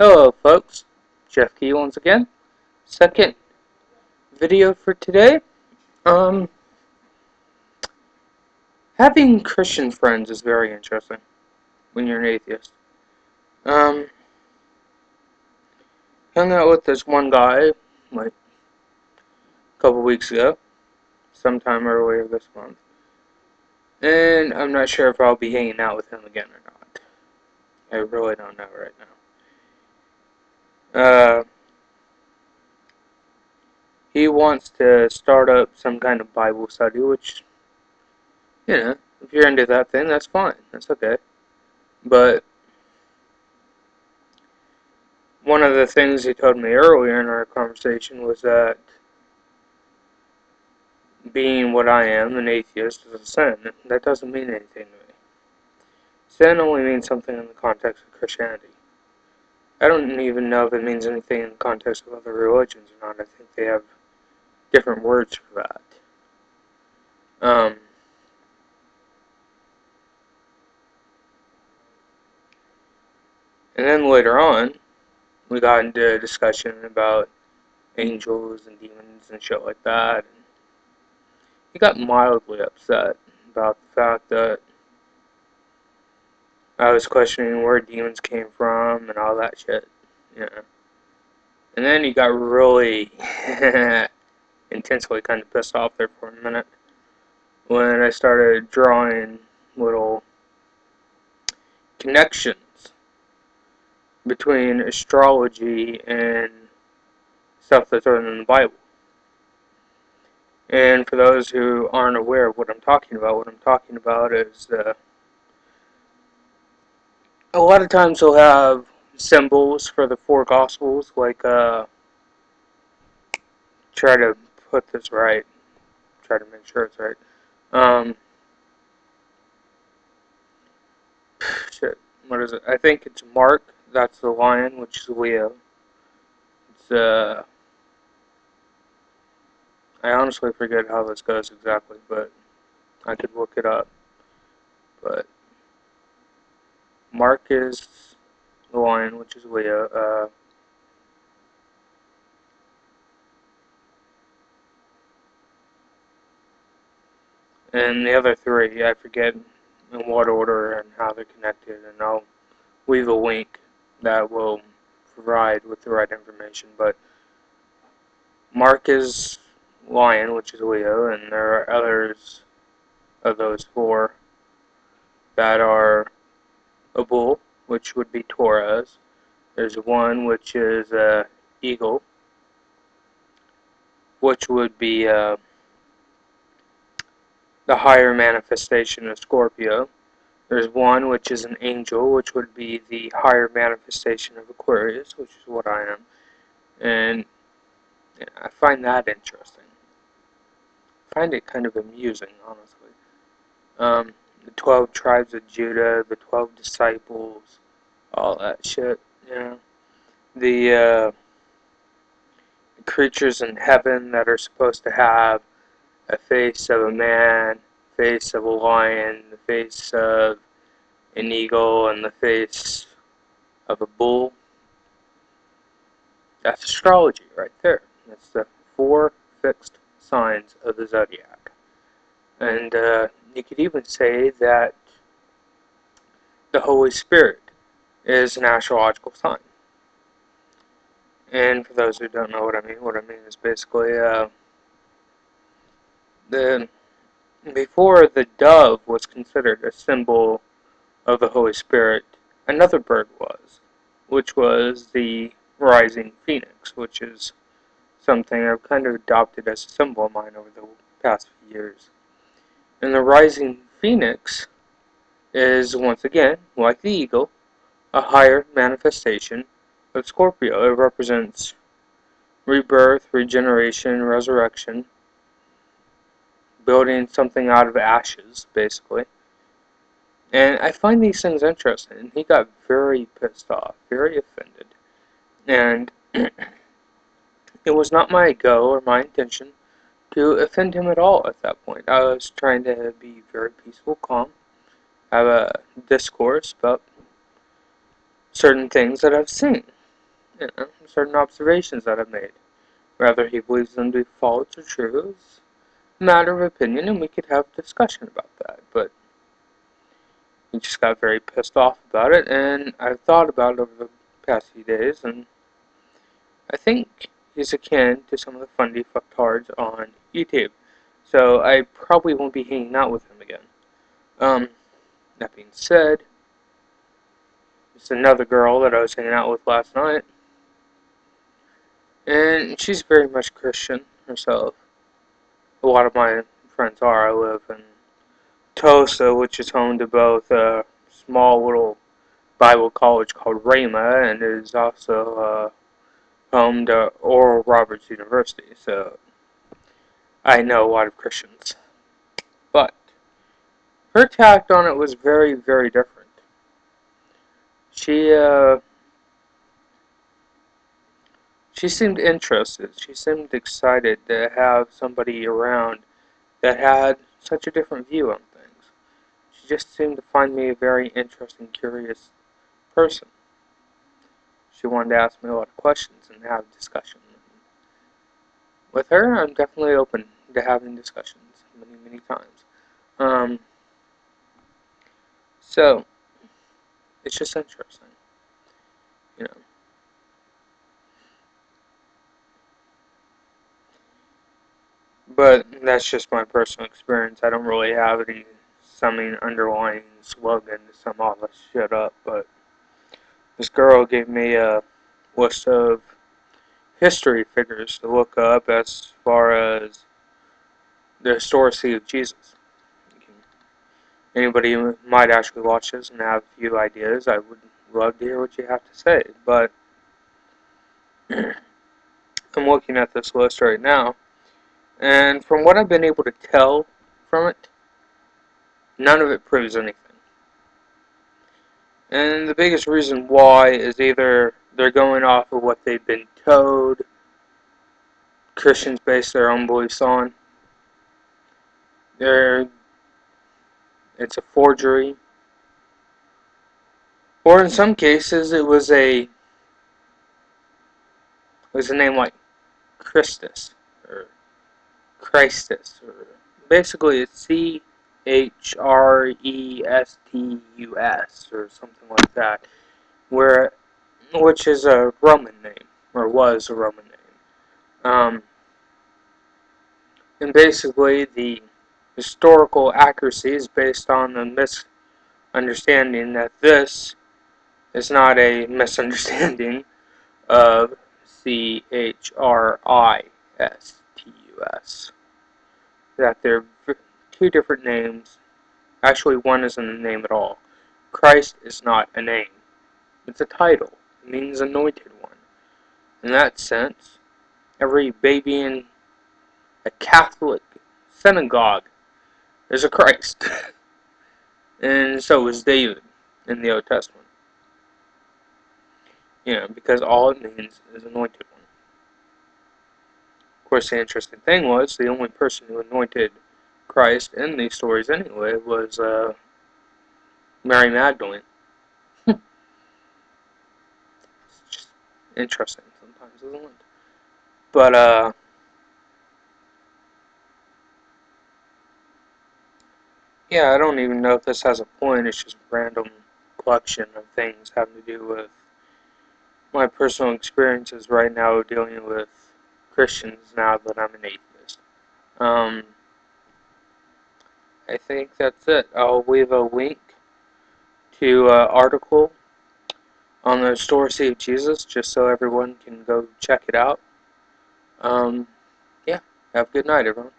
Hello folks, Jeff Key once again. Second video for today. Having Christian friends is very interesting when you're an atheist. Hung out with this one guy like a couple weeks ago, sometime earlier this month. And I'm not sure if I'll be hanging out with him again or not. I really don't know right now. He wants to start up some kind of Bible study, which, if you're into that thing, that's fine. That's okay. But one of the things he told me earlier in our conversation was that being what I am, an atheist, is a sin. That doesn't mean anything to me. Sin only means something in the context of Christianity. I don't even know if it means anything in the context of other religions or not. I think they have different words for that. And then later on, we got into a discussion about angels and demons and shit like that. And he got mildly upset about the fact that I was questioning where demons came from and all that shit, And then he got really intensely kind of pissed off there for a minute when I started drawing little connections between astrology and stuff that's written in the Bible. And for those who aren't aware of what I'm talking about is a lot of times we'll have symbols for the four Gospels, like, try to put this right, try to make sure it's right. Shit, what is it? I think it's Mark, that's the lion, which is Leo. It's, I honestly forget how this goes exactly, but I could look it up. But Mark is the lion, which is Leo. And the other three, I forget in what order and how they're connected, and I'll leave a link that will provide with the right information. But Mark is lion, which is Leo, and there are others of those four that are a bull, which would be Taurus. There's one which is eagle, which would be the higher manifestation of Scorpio. There's one which is an angel, which would be the higher manifestation of Aquarius, which is what I am. And I find that interesting. I find it kind of amusing, honestly. The 12 tribes of Judah, the 12 disciples, all that shit, The creatures in heaven that are supposed to have a face of a man, face of a lion, the face of an eagle, and the face of a bull. That's astrology right there. That's the 4 fixed signs of the zodiac. And you could even say that the Holy Spirit is an astrological sign. And for those who don't know what I mean is basically before the dove was considered a symbol of the Holy Spirit, another bird was, which was the rising phoenix, which is something I've kind of adopted as a symbol of mine over the past few years. And the rising phoenix is, once again, like the eagle, a higher manifestation of Scorpio. It represents rebirth, regeneration, resurrection, building something out of ashes, basically. And I find these things interesting. He got very pissed off, very offended. And it was not my go or my intention to offend him at all at that point. I was trying to be very peaceful, calm, have a discourse about certain things that I've seen. certain observations that I've made. Whether he believes them to be false or true is a matter of opinion, and we could have a discussion about that. But he just got very pissed off about it, and I've thought about it over the past few days, and I think he's akin to some of the funny fucktards on YouTube. So I probably won't be hanging out with him again. That being said, there's another girl that I was hanging out with last night, and she's very much Christian herself. A lot of my friends are. I live in Tulsa, which is home to both a small little Bible college called Rhema, and is also home to Oral Roberts University. So I know a lot of Christians. But her tact on it was very, very different. She seemed interested. She seemed excited to have somebody around that had such a different view on things. She just seemed to find me a very interesting, curious person. She wanted to ask me a lot of questions and have discussion. With her, I'm definitely open to having discussions many, many times. So it's just interesting, you know. But that's just my personal experience. I don't really have any something underlying slogan to sum all this shit up. But this girl gave me a list of history figures to look up as far as the historicity of Jesus. Anybody who might actually watch this and have a few ideas, I would love to hear what you have to say. But I'm looking at this list right now, and from what I've been able to tell from it, none of it proves anything. And the biggest reason why is either they're going off of what they've been told, Christians base their own beliefs on, it's a forgery, or in some cases it was a name like Christus, or Christus, or basically it's Chrestus, or something like that, which is a Roman name, or was a Roman name. And basically the historical accuracy is based on the misunderstanding that this is not a misunderstanding of Christus. That they're two different names. Actually, one isn't a name at all. Christ is not a name. It's a title. It means anointed one. In that sense, every baby in a Catholic synagogue is a Christ. And so is David in the Old Testament. Because all it means is anointed one. Of course, the interesting thing was the only person who anointed Christ in these stories anyway was Mary Magdalene. It's just interesting sometimes, isn't it? But yeah, I don't even know if this has a point. It's just a random collection of things having to do with my personal experiences right now dealing with Christians now that I'm an atheist. I think that's it. I'll leave a link to an article on the historicity of Jesus just so everyone can go check it out. Yeah, have a good night, everyone.